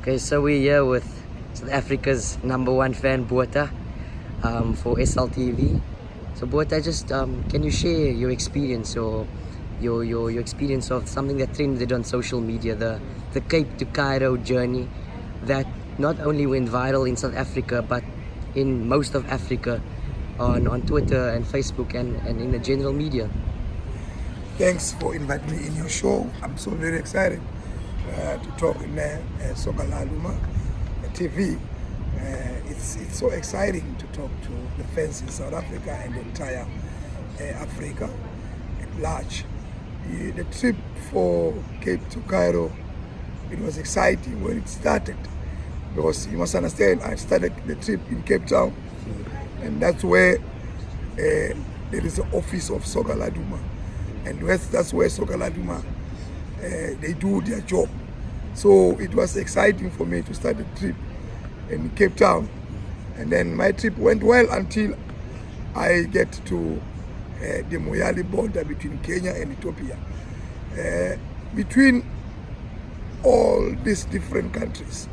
Okay, so we're here with South Africa's #1 fan, Botha, for SLTV. So Botha, just can you share your experience or your experience of something that trended on social media, the Cape to Cairo journey that not only went viral in South Africa but in most of Africa on Twitter and Facebook and in the general media? Thanks for inviting me in your show. I'm so very excited to talk in Soccer Laduma TV. It's so exciting to talk to the fans in South Africa and the entire Africa at large. The trip for Cape to Cairo, it was exciting when it started, because you must understand, I started the trip in Cape Town, and that's where there is the office of Soccer Laduma, and that's where Soccer Laduma they do their job. So it was exciting for me to start the trip in Cape Town, and then my trip went well until I get to the Moyale border between Kenya and Ethiopia. Between all these different countries,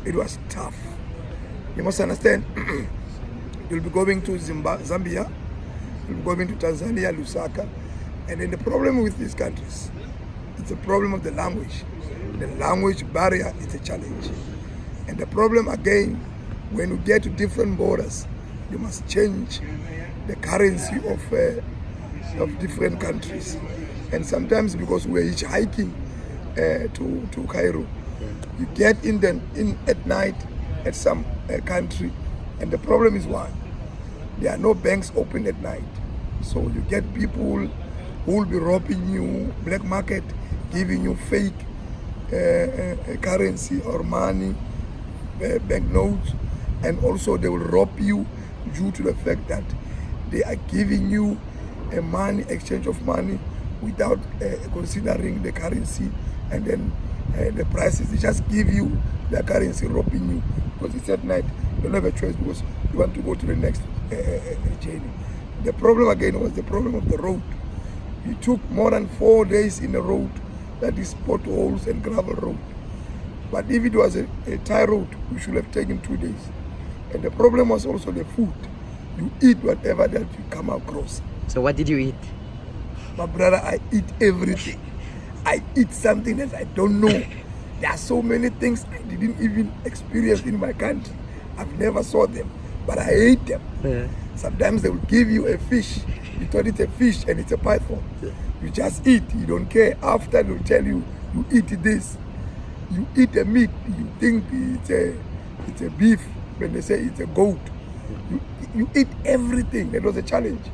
it was tough. You must understand, you'll be going to Zambia, you'll be going to Tanzania, Lusaka, and then the problem with these countries, it's the problem of the language. The language barrier is a challenge. And the problem again, when you get to different borders, you must change the currency of different countries. And sometimes, because we're hitchhiking to Cairo, you get in at night at some country, and the problem is one, there are no banks open at night. So you get people who will be robbing you, black market, giving you fake currency or money, banknotes, and also they will rob you due to the fact that they are giving you a money, exchange of money, without considering the currency and then the prices. They just give you the currency, robbing you, because it's at night. You don't have a choice because you want to go to the next journey. The problem again was the problem of the road. It took more than 4 days in a road, that is potholes and gravel road. But if it was a tie road, we should have taken 2 days. And the problem was also the food. You eat whatever that you come across. So what did you eat? My brother, I eat everything. I eat something that I don't know. There are so many things I didn't even experience in my country. I've never saw them, but I ate them. Yeah. Sometimes they will give you a fish. You thought it's a fish and it's a python. You just eat, you don't care. After they'll tell you, you eat this. You eat a meat, you think it's a beef, when they say it's a goat. You eat everything. That was a challenge.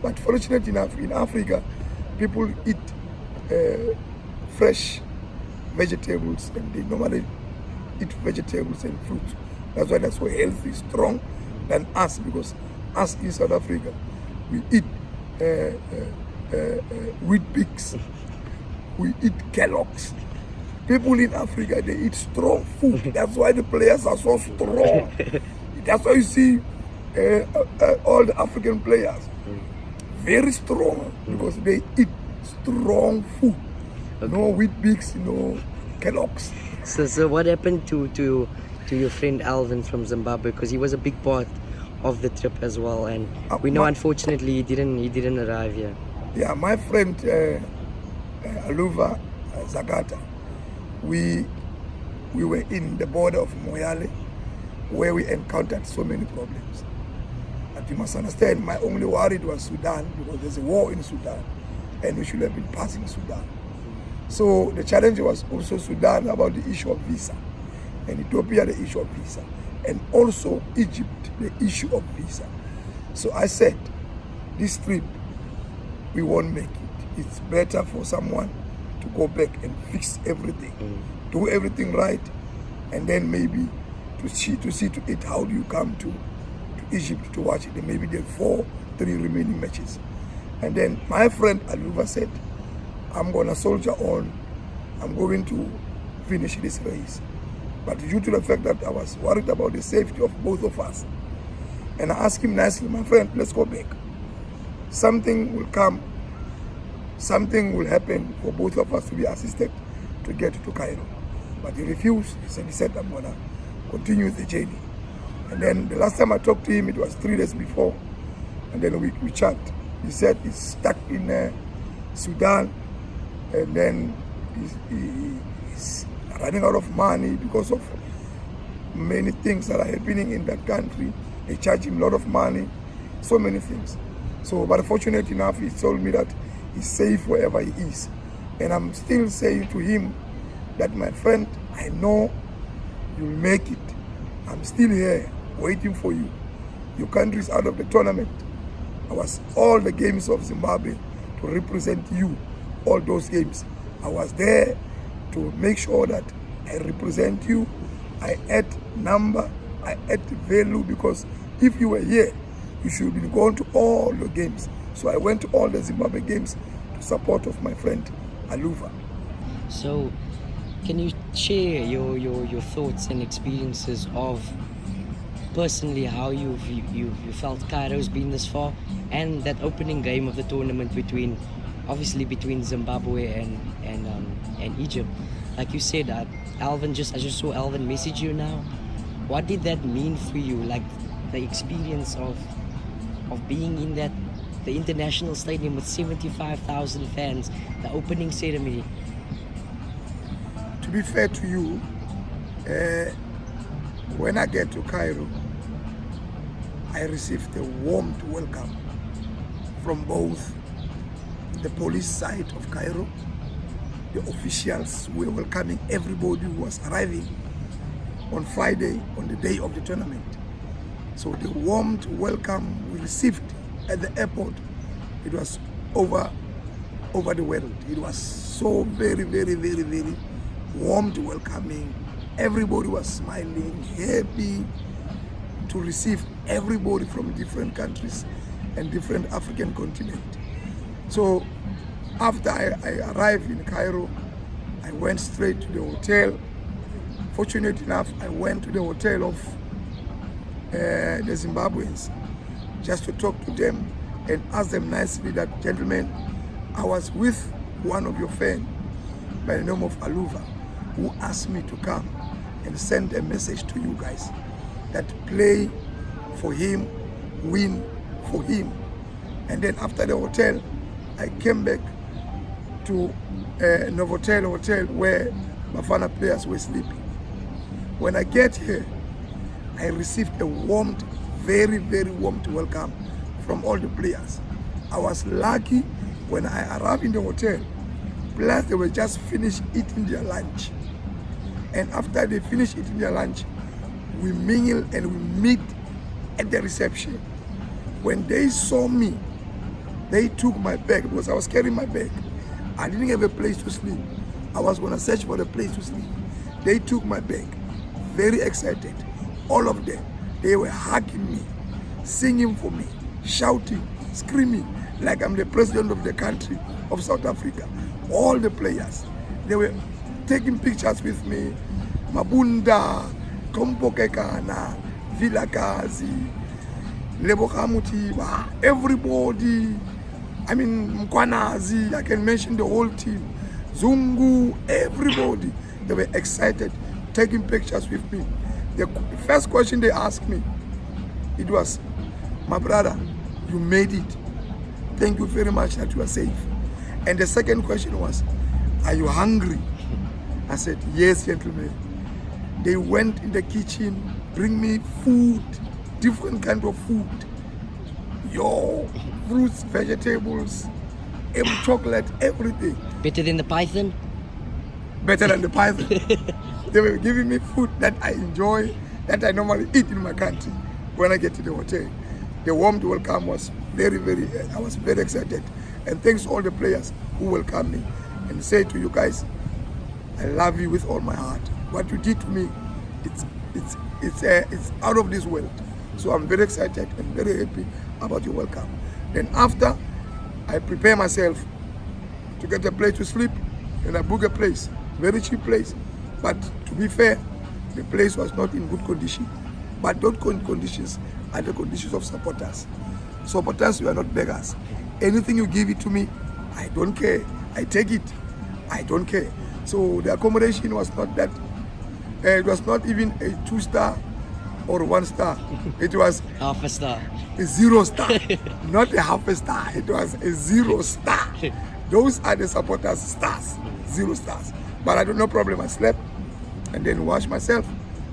But fortunately enough, in Africa, people eat fresh vegetables, and they normally eat vegetables and fruits. That's why they're so healthy, strong than us, because us in South Africa, we eat wheat bix, we eat Kellogg's. People in Africa, they eat strong food. That's why the players are so strong. That's why you see all the African players very strong, because they eat strong food. Okay. No wheat bix, no Kellogg's. So what happened to your friend Alvin from Zimbabwe? Because he was a big part of the trip as well, and we know unfortunately he didn't arrive here. Yeah, my friend Aluva Zagata, we were in the border of Moyale, where we encountered so many problems. But you must understand, my only worry was Sudan, because there's a war in Sudan, and we should have been passing Sudan. So the challenge was also Sudan about the issue of visa, and Ethiopia the issue of visa, and also Egypt the issue of visa. So I said, this trip, we won't make it. It's better for someone to go back and fix everything, do everything right, and then maybe to see to it, how do you come to Egypt to watch it, and maybe there are 3 remaining matches. And then my friend Aluva said, I'm gonna soldier on, I'm going to finish this race. But due to the fact that I was worried about the safety of both of us, and I asked him nicely, my friend, let's go back. Something will come, something will happen for both of us to be assisted to get to Cairo. But he refused. He said, I'm going to continue the journey. And then the last time I talked to him, it was 3 days before. And then we chat. He said he's stuck in Sudan. And then he's running out of money because of many things that are happening in that country. They charge him a lot of money, so many things. So, but fortunate enough, he told me that he's safe wherever he is. And I'm still saying to him that, my friend, I know you'll make it. I'm still here waiting for you. Your country is out of the tournament. I was all the games of Zimbabwe to represent you, all those games. I was there to make sure that I represent you. I add number, I add value, because if you were here, you should have been going to all the games. So I went to all the Zimbabwe games to support of my friend Aluva. So, can you share your thoughts and experiences of personally how you felt Cairo's been this far, and that opening game of the tournament between Zimbabwe and Egypt? Like you said, Alvin, I just saw Alvin message you now. What did that mean for you? Like the experience of being in the international stadium with 75,000 fans, the opening ceremony. To be fair to you, when I get to Cairo, I received a warm welcome from both the police side of Cairo. The officials were welcoming everybody who was arriving on Friday, on the day of the tournament. So the warm welcome we received at the airport, it was over the world. It was so very, very, very, very warm welcoming. Everybody was smiling, happy to receive everybody from different countries and different African continent. So after I arrived in Cairo, I went straight to the hotel. Fortunate enough, I went to the hotel of the Zimbabweans just to talk to them and ask them nicely that, gentlemen, I was with one of your fans by the name of Aluva, who asked me to come and send a message to you guys that play for him, win for him. And then after the hotel, I came back to Novotel Hotel where Bafana players were sleeping. When I get here, I received a warm, very, very warm welcome from all the players. I was lucky when I arrived in the hotel, plus they were just finished eating their lunch. And after they finished eating their lunch, we mingle and we meet at the reception. When they saw me, they took my bag because I was carrying my bag. I didn't have a place to sleep. I was going to search for a place to sleep. They took my bag, very excited. All of them, they were hugging me, singing for me, shouting, screaming like I'm the president of the country of South Africa. All the players, they were taking pictures with me. Mabunda, Kompokekana, Vilakazi, Lebokamutiba, everybody. I mean, Mkwanazi, I can mention the whole team. Zungu, everybody. They were excited, taking pictures with me. The first question they asked me, it was, my brother, you made it. Thank you very much that you are safe. And the second question was, are you hungry? I said, yes, gentlemen. They went in the kitchen, bring me food, different kind of food. Fruits, vegetables, chocolate, everything. Better than the python? Better than the python. They were giving me food that I enjoy, that I normally eat in my country when I get to the hotel. The warm welcome was very, very, I was very excited. And thanks to all the players who welcomed me and say to you guys, I love you with all my heart. What you did to me, it's out of this world. So I'm very excited and very happy about your welcome. Then after, I prepare myself to get a place to sleep, and I book a place, very cheap place. But to be fair, the place was not in good condition. But those conditions are the conditions of supporters. Supporters, you are not beggars. Anything you give it to me, I don't care. I take it. I don't care. So the accommodation was not that It was not even a 2-star or 1-star. It was Half a star. a 0-star, not a half a star. It was a 0-star. Those are the supporters' stars, 0 stars. But I don't no problem. I slept and then washed myself,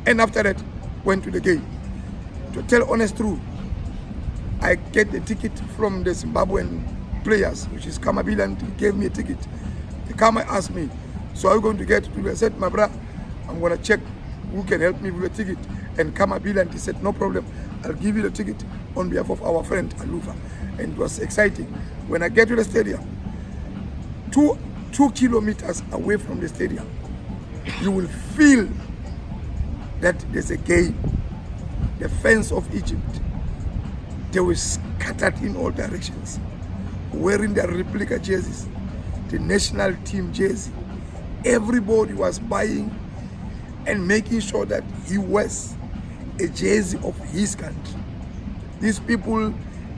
and after that went to the game. To tell honest truth, I get the ticket from the Zimbabwean players, which is Kamabila, and he gave me a ticket. The Kama asked me, so are you going to get it? I said, my brother, I'm going to check who can help me with the ticket. And Kamabila, and he said, no problem, I'll give you the ticket on behalf of our friend Alufa. And it was exciting. When I get to the stadium, two kilometers away from the stadium, you will feel that there's a game. The fans of Egypt, they were scattered in all directions, wearing their replica jerseys, the national team jersey. Everybody was buying and making sure that he wears a jersey of his country. These people,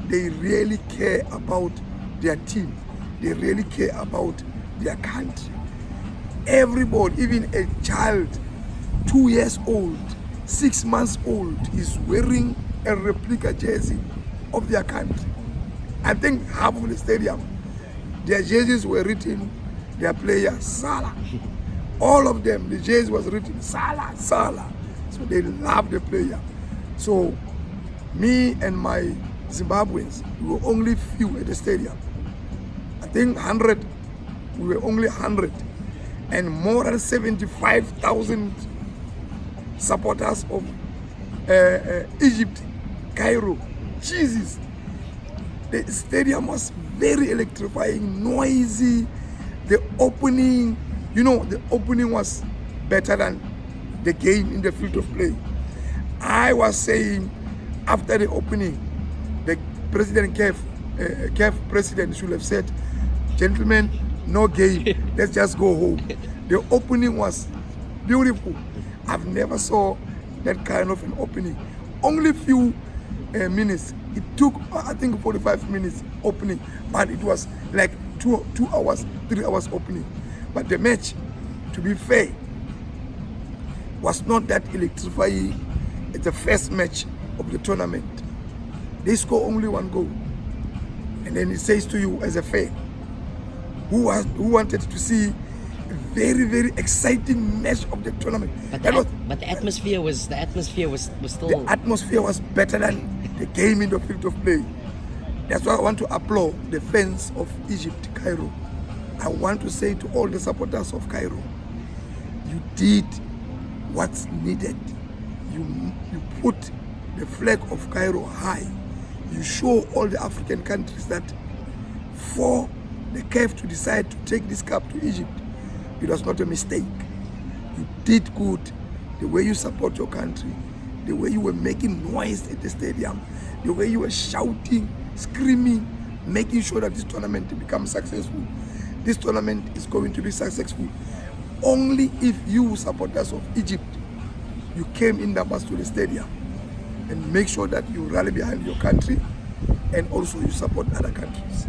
they really care about their team. They really care about their country. Everybody, even a child, 2 years old, 6 months old, is wearing a replica jersey of their country. I think half of the stadium, their jerseys were written, their player, Salah. All of them, the jersey was written, Salah, Salah. So they love the player. So me and my Zimbabweans, we were only few at the stadium. I think 100, we were only 100. And more than 75,000 supporters of Egypt, Cairo. Jesus, the stadium was very electrifying, noisy. The opening, you know, the opening was better than the game in the field of play. I was saying after the opening, the President CAF president should have said, gentlemen, no game, let's just go home. The opening was beautiful. I've never saw that kind of an opening. Only few minutes. It took, I think, 45 minutes opening, but it was like 2 hours, 3 hours opening. But the match, to be fair, was not that electrifying. It's the first match of the tournament. They score only 1 goal. And then it says to you as a fan, who wanted to see a very, very exciting match of the tournament. But the atmosphere was still. The atmosphere was better than the game in the field of play. That's why I want to applaud the fans of Egypt, Cairo. I want to say to all the supporters of Cairo, you did what's needed. You put the flag of Cairo high. You show all the African countries that for the CAF to decide to take this cup to Egypt, it was not a mistake. You did good. The way you support your country, the way you were making noise at the stadium, the way you were shouting, screaming, making sure that this tournament becomes successful. This tournament is going to be successful only if you, supporters of Egypt, you came in numbers to the stadium and make sure that you rally behind your country and also you support other countries.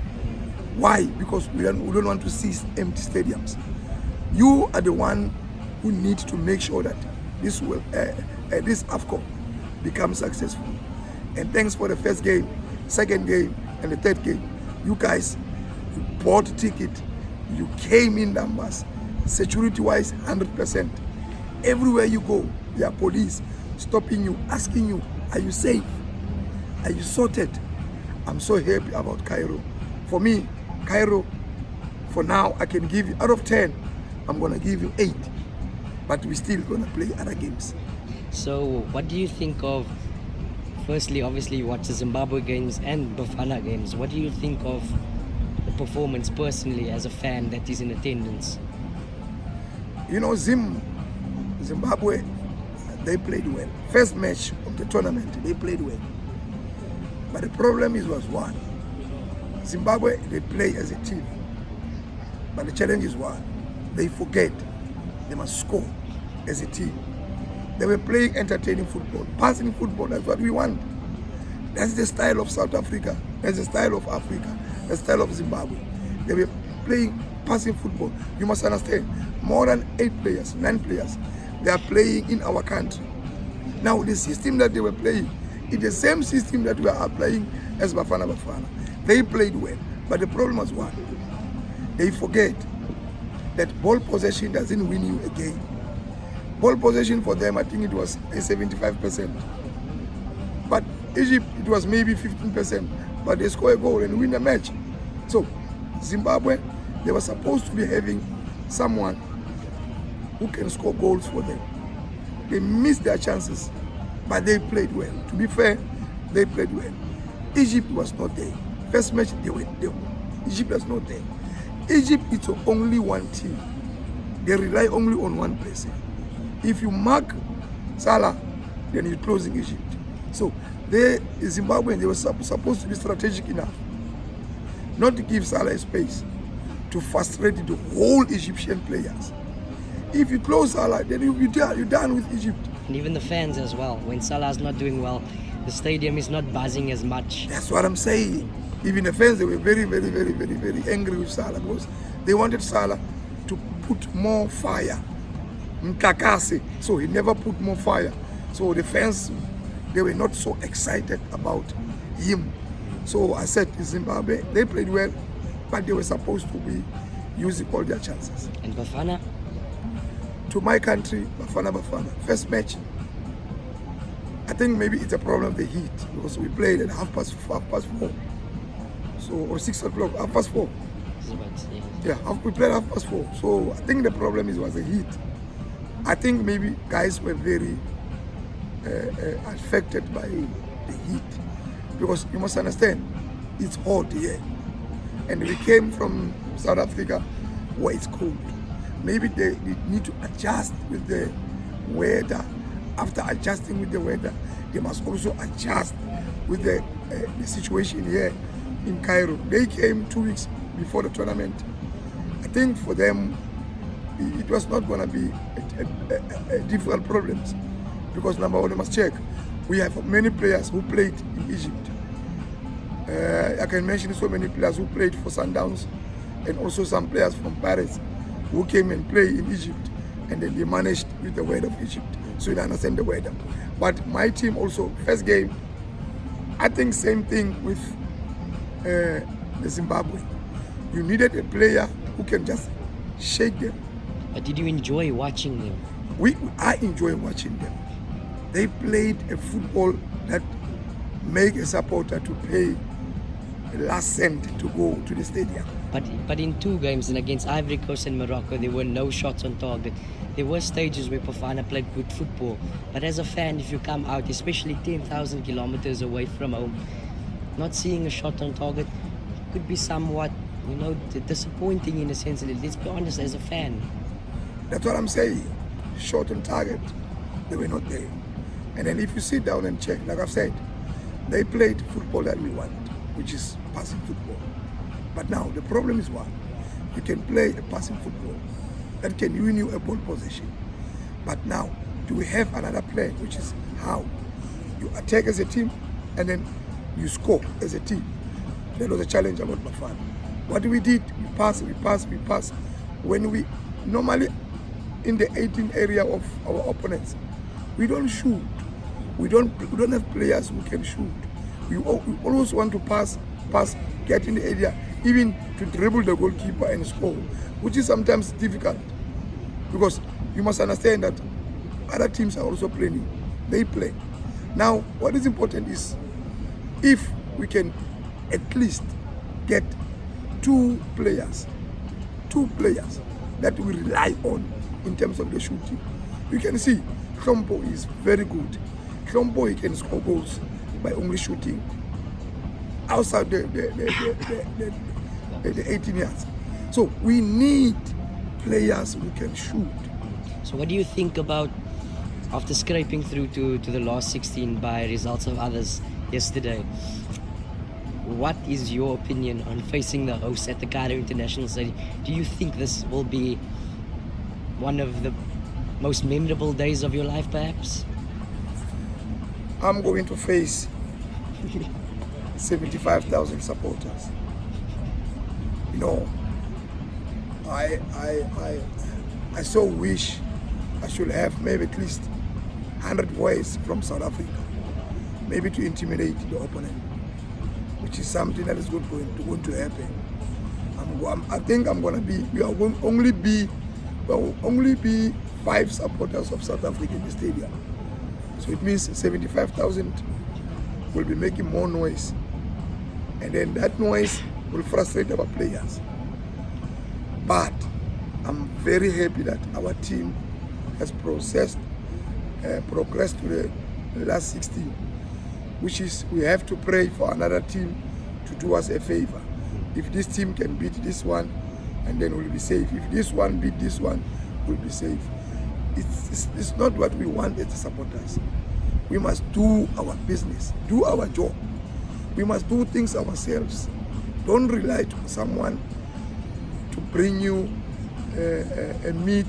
Why? Because we don't want to see empty stadiums. You are the one who need to make sure that this AFCON becomes successful. And thanks for the first game, second game, and the third game. You guys, you bought a ticket, you came in numbers, security-wise, 100%. Everywhere you go, there are police stopping you, asking you, are you safe? Are you sorted? I'm so happy about Cairo. For me, Cairo, for now, I can give you, out of 10, I'm going to give you 8. But we're still going to play other games. So, what do you think of, firstly, obviously, you watch the Zimbabwe games and Bafana games. What do you think of the performance personally as a fan that is in attendance? You know, Zimbabwe, they played well. First match of the tournament, they played well. But the problem was one. Zimbabwe, they play as a team. But the challenge is one. They forget they must score as a team. They were playing entertaining football, passing football. That's what we want. That's the style of South Africa. That's the style of Africa. The style of Zimbabwe. They were playing passing football. You must understand, more than 8 players, 9 players they are playing in our country. Now the system that they were playing is the same system that we are applying as Bafana Bafana. They played well, but the problem was what? They forget that ball possession doesn't win you a game. Ball possession for them, I think it was a 75%. But Egypt, it was maybe 15%. But they score a goal and win the match. So Zimbabwe, they were supposed to be having someone who can score goals for them. They missed their chances, but they played well. To be fair, they played well. Egypt was not there. First match, they were there. Egypt was not there. Egypt is only one team. They rely only on one person. If you mark Salah, then you're closing Egypt. So they, Zimbabweans, they were supposed to be strategic enough not to give Salah a space to frustrate the whole Egyptian players. If you close Salah, then you're done with Egypt. And even the fans as well. When Salah's not doing well, the stadium is not buzzing as much. That's what I'm saying. Even the fans, they were very angry with Salah because they wanted Salah to put more fire. Mkakase. So he never put more fire. So the fans, they were not so excited about him. So I said, Zimbabwe, they played well, but they were supposed to be using all their chances. And Bafana? To my country, Bafana Bafana. First match, I think maybe it's a problem of the heat because we played at 4:30. So, or 6 o'clock, 4:30. We played 4:30. So I think the problem was the heat. I think maybe guys were very affected by the heat because you must understand, it's hot here. And we came from South Africa where it's cold. Maybe they need to adjust with the weather. After adjusting with the weather, they must also adjust with the situation here in Cairo. They came 2 weeks before the tournament. I think for them, it was not going to be a difficult problem because number one, they must check. We have many players who played in Egypt. I can mention so many players who played for Sundowns and also some players from Paris who came and played in Egypt, and then they managed with the weather of Egypt, so you understand the weather. But my team also, first game, I think same thing with the Zimbabwe. You needed a player who can just shake them. But did you enjoy watching them? I enjoy watching them. They played a football that make a supporter to pay the last cent to go to the stadium. But in 2 games, and against Ivory Coast and Morocco, there were no shots on target. There were stages where Bafana played good football. But as a fan, if you come out, especially 10,000 kilometers away from home, not seeing a shot on target could be somewhat, disappointing in a sense. Let's be honest, as a fan. That's what I'm saying. Shot on target, they were not there. And then if you sit down and check, like I've said, they played football that we want, which is passing football. But now the problem is what? You can play a passing football that can win you a ball position. But now, do we have another plan, which is how you attack as a team and then you score as a team? That was a challenge about Bafana. What we did, we pass. When we normally in the 18 area of our opponents, we don't shoot. We don't have players who can shoot. We always want to pass, get in the area, even to dribble the goalkeeper and score, which is sometimes difficult because you must understand that other teams are also playing. They play. Now, what is important is if we can at least get 2 players that we rely on in terms of the shooting. You can see Klompo is very good. Klompo, he can score goals by only shooting outside the 18 yards. So we need players who can shoot. So what do you think about, after scraping through to the last 16 by results of others yesterday, what is your opinion on facing the hosts at the Cairo International Stadium? Do you think this will be one of the most memorable days of your life, perhaps? I'm going to face 75,000 supporters. I so wish I should have maybe at least 100 voices from South Africa, maybe to intimidate the opponent, which is something that is going to happen. I think I'm going to be, we will only be 5 supporters of South Africa in the stadium. So it means 75,000 will be making more noise. And then that noise will frustrate our players. But I'm very happy that our team has progressed to the last 16, which is we have to pray for another team to do us a favor. If this team can beat this one, and then we'll be safe. If this one beat this one, we'll be safe. It's not what we want as the supporters. We must do our business, do our job. We must do things ourselves. Don't rely on someone to bring you a meat,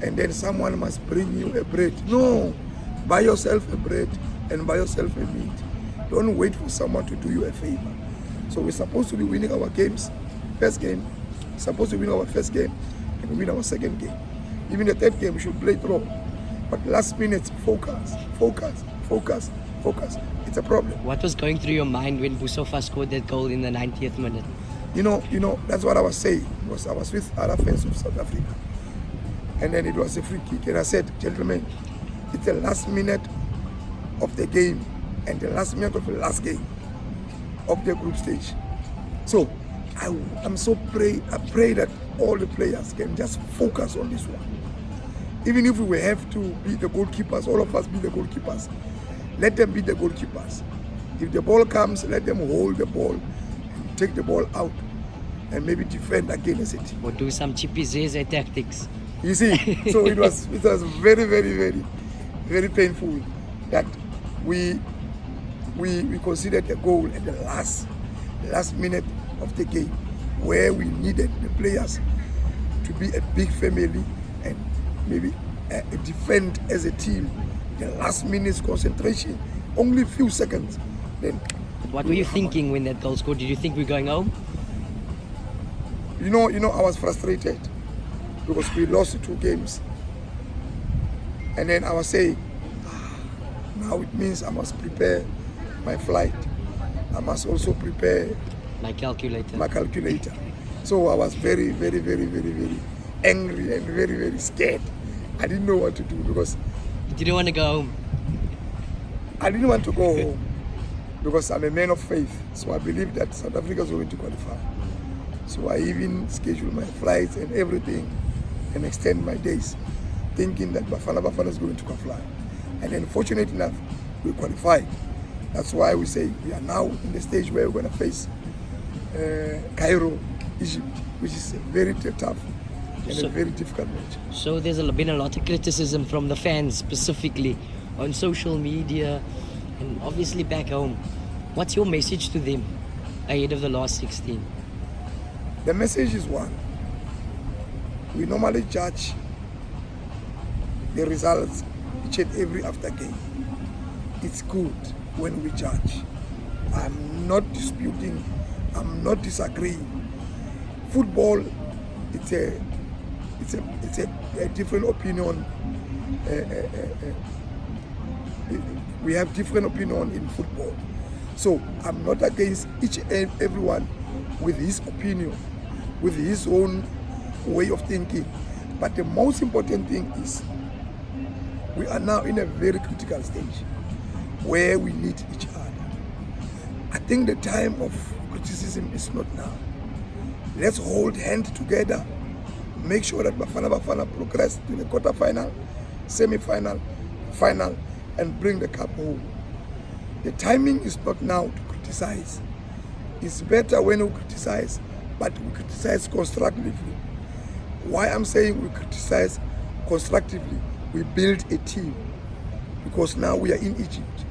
and then someone must bring you a bread. No, buy yourself a bread and buy yourself a meat. Don't wait for someone to do you a favor. So we're supposed to be winning our games. First game, we're supposed to win our first game and win our second game. Even the third game, we should play draw. But last minute, focus. It's a problem. What was going through your mind when Busofa scored that goal in the 90th minute? You know, that's what I was saying. I was with other fans of South Africa. And then it was a free kick. And I said, gentlemen, it's the last minute of the game and the last minute of the last game of the group stage. So I pray that all the players can just focus on this one. Even if we have to be the goalkeepers, all of us be the goalkeepers. Let them be the goalkeepers. If the ball comes, let them hold the ball and take the ball out and maybe defend against it. Or do some chippy zeze tactics. You see, so it was very painful that we considered a goal at the last minute of the game, where we needed the players to be a big family and maybe defend as a team. The last minute's concentration, only a few seconds. Then, what were you thinking when that goal scored? Did you think we were going home? You know, I was frustrated because we lost 2 games. And then I was saying, now it means I must prepare my flight. I must also prepare my calculator. So I was very angry and very scared. I didn't know what to do because you didn't want to go home. I didn't want to go home because I'm a man of faith. So I believe that South Africa is going to qualify. So I even scheduled my flights and everything and extend my days, thinking that Bafana Bafana is going to qualify. And then fortunate enough, we qualified. That's why we say we are now in the stage where we're going to face Cairo, Egypt, which is very tough and a very difficult match. So there's been a lot of criticism from the fans, specifically on social media and obviously back home. What's your message to them ahead of the last 16? The message is one. We normally judge the results each and every after game. It's good when we judge. I'm not disputing, I'm not disagreeing. Football, it's a different opinion. We have different opinion in football. So I'm not against each and everyone with his opinion, with his own way of thinking. But the most important thing is we are now in a very critical stage where we need each other. I think the time of criticism is not now. Let's hold hands together, make sure that Bafana Bafana progress to the quarter-final, semi-final, final, and bring the cup home. The timing is not now to criticize. It's better when we criticize, but we criticize constructively. Why I'm saying we criticize constructively? We build a team because now we are in Egypt.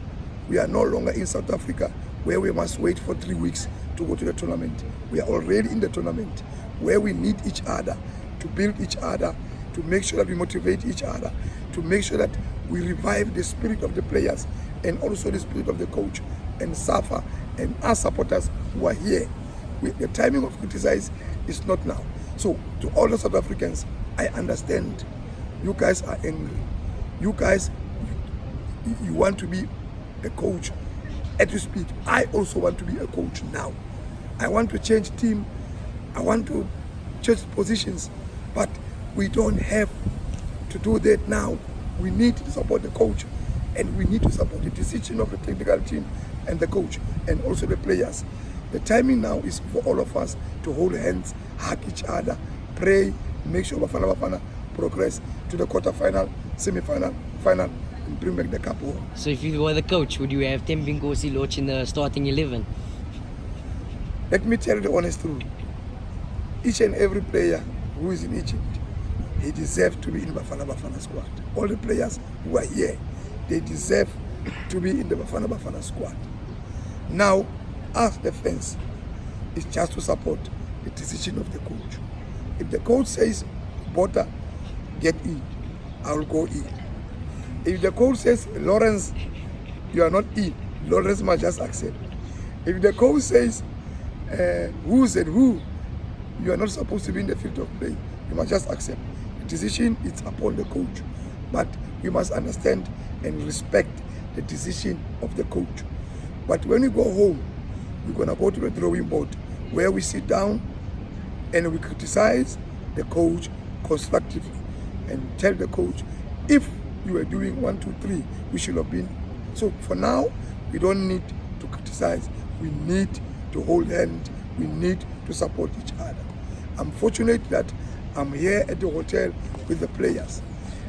We are no longer in South Africa where we must wait for 3 weeks to go to the tournament. We are already in the tournament where we need each other to build each other, to make sure that we motivate each other, to make sure that we revive the spirit of the players and also the spirit of the coach and SAFA and our supporters who are here. The timing of criticize is not now. So to all the South Africans, I understand You guys are angry. You guys, you want to be a coach as you speak. I also want to be a coach now. I want to change team. I want to change positions, but we don't have to do that now. We need to support the coach, and we need to support the decision of the technical team and the coach, and also the players. The timing now is for all of us to hold hands, hug each other, pray, make sure Bafana Bafana progress to the quarter-final, semi-final, final, and bring back the cup home. So if you were the coach, would you have Tembinkosi Loch in the starting 11? Let me tell you the honest truth. Each and every player who is in Egypt, he deserves to be in Bafana Bafana squad. All the players who are here, they deserve to be in the Bafana Bafana squad. Now, as the fans, it's just to support the decision of the coach. If the coach says, Botha, get in, I will go in. If the coach says, Lorenz, you are not in, Lorenz must just accept. If the coach says, who said who, you are not supposed to be in the field of play, you must just accept. The decision is upon the coach, but you must understand and respect the decision of the coach. But when we go home, we're going to go to the drawing board where we sit down and we criticize the coach constructively and tell the coach, if you were doing 1, 2, 3, we should have been. So for now, we don't need to criticize. We need to hold hands. We need to support each other. I'm fortunate that I'm here at the hotel with the players.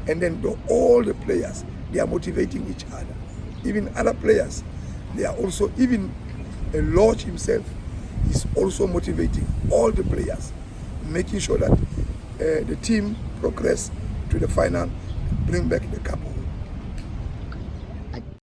And then all the players, they are motivating each other. Even other players, they are also, even Lodge himself is also motivating all the players, making sure that the team progress to the final, bring back the cup.